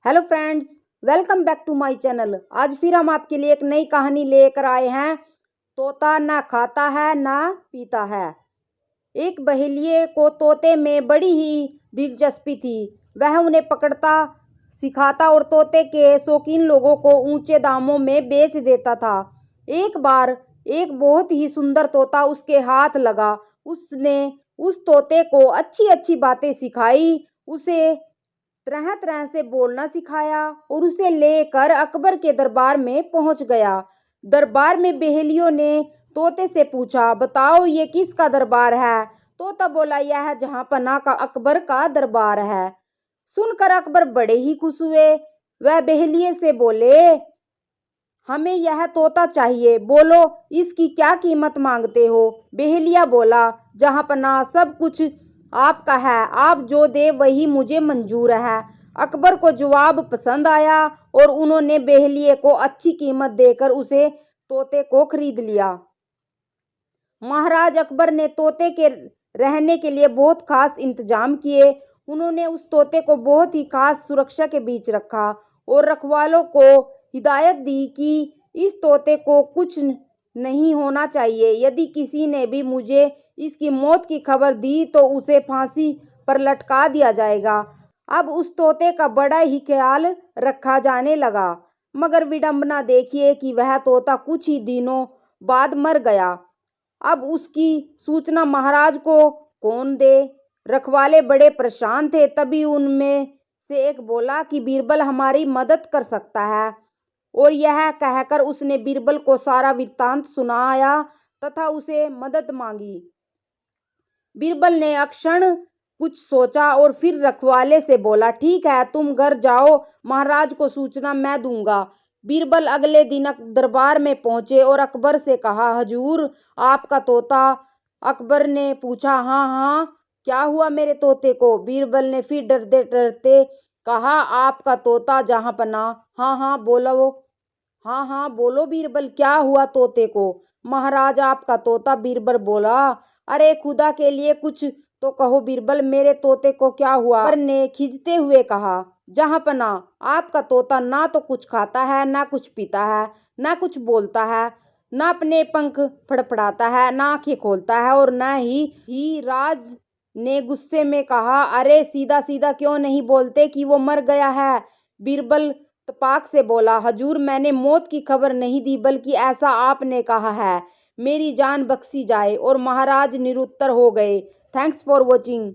Hello friends, welcome back to my channel. आज फिर हम आपके लिए एक नई कहानी लेकर आए हैं। तोता ना खाता है ना पीता है। एक बहेलिए को तोते में बड़ी ही दिलचस्पी थी। वह उन्हें पकड़ता, सिखाता और तोते के शौकीन लोगों को ऊंचे दामों में बेच देता था। एक बार एक बहुत ही सुंदर तोता उसके हाथ लगा। उसने उस तोते को अच्छी अच्छी बातें सिखाई, उसे तरह तरह से बोलना सिखाया और उसे लेकर अकबर के दरबार में पहुंच गया। दरबार में बहेलियों ने तोते से पूछा, बताओ ये किसका दरबार है? तोता बोला, यह जहांपना का अकबर का दरबार है। सुनकर अकबर बड़े ही खुश हुए। वह बहेलिए से बोले, हमें यह तोता चाहिए, बोलो इसकी क्या कीमत मांगते हो? बहेलिया बोला, जहांपना सब कुछ आपका है, आप जो दे वही मुझे मंजूर है। अकबर को जवाब पसंद आया और उन्होंने बहेलिए को अच्छी कीमत देकर उसे तोते को खरीद लिया। महाराज अकबर ने तोते के रहने के लिए बहुत खास इंतजाम किए। उन्होंने उस तोते को बहुत ही खास सुरक्षा के बीच रखा और रखवालों को हिदायत दी कि इस तोते को कुछ नहीं होना चाहिए। यदि किसी ने भी मुझे इसकी मौत की खबर दी तो उसे फांसी पर लटका दिया जाएगा। अब उस तोते का बड़ा ही ख्याल रखा जाने लगा, मगर विडंबना देखिए कि वह तोता कुछ ही दिनों बाद मर गया। अब उसकी सूचना महाराज को कौन दे? रखवाले बड़े परेशान थे। तभी उनमें से एक बोला कि बीरबल हमारी मदद कर सकता है, और यह कहकर उसने बीरबल को सारा वृत्तांत सुनाया तथा उसे मदद मांगी। बीरबल ने अक्षण कुछ सोचा और फिर रखवाले से बोला, ठीक है, तुम घर जाओ, महाराज को सूचना मैं दूंगा। बीरबल अगले दिन दरबार में पहुंचे और अकबर से कहा, हजूर आपका तोता। अकबर ने पूछा, हाँ हाँ, क्या हुआ मेरे तोते को? बीरबल ने फिर डरते डरते कहा, आपका तोता जहांपना। हाँ हाँ बोलो, हाँ हाँ बोलो बीरबल, क्या हुआ तोते को? महाराज आपका तोता। बीरबल बोला, अरे खुदा के लिए कुछ तो कहो बीरबल, मेरे तोते को क्या हुआ? अकबर ने खिजते हुए कहा, जहांपना आपका तोता ना तो कुछ खाता है, ना कुछ पीता है, ना कुछ बोलता है, ना अपने पंख फड़फड़ाता है, ना आंखें खोलता है, और ना ही राज ने गुस्से में कहा, अरे सीधा सीधा क्यों नहीं बोलते कि वो मर गया है? बीरबल तपाक से बोला, हजूर मैंने मौत की खबर नहीं दी, बल्कि ऐसा आपने कहा है, मेरी जान बख्शी जाए। और महाराज निरुत्तर हो गए। Thanks for watching.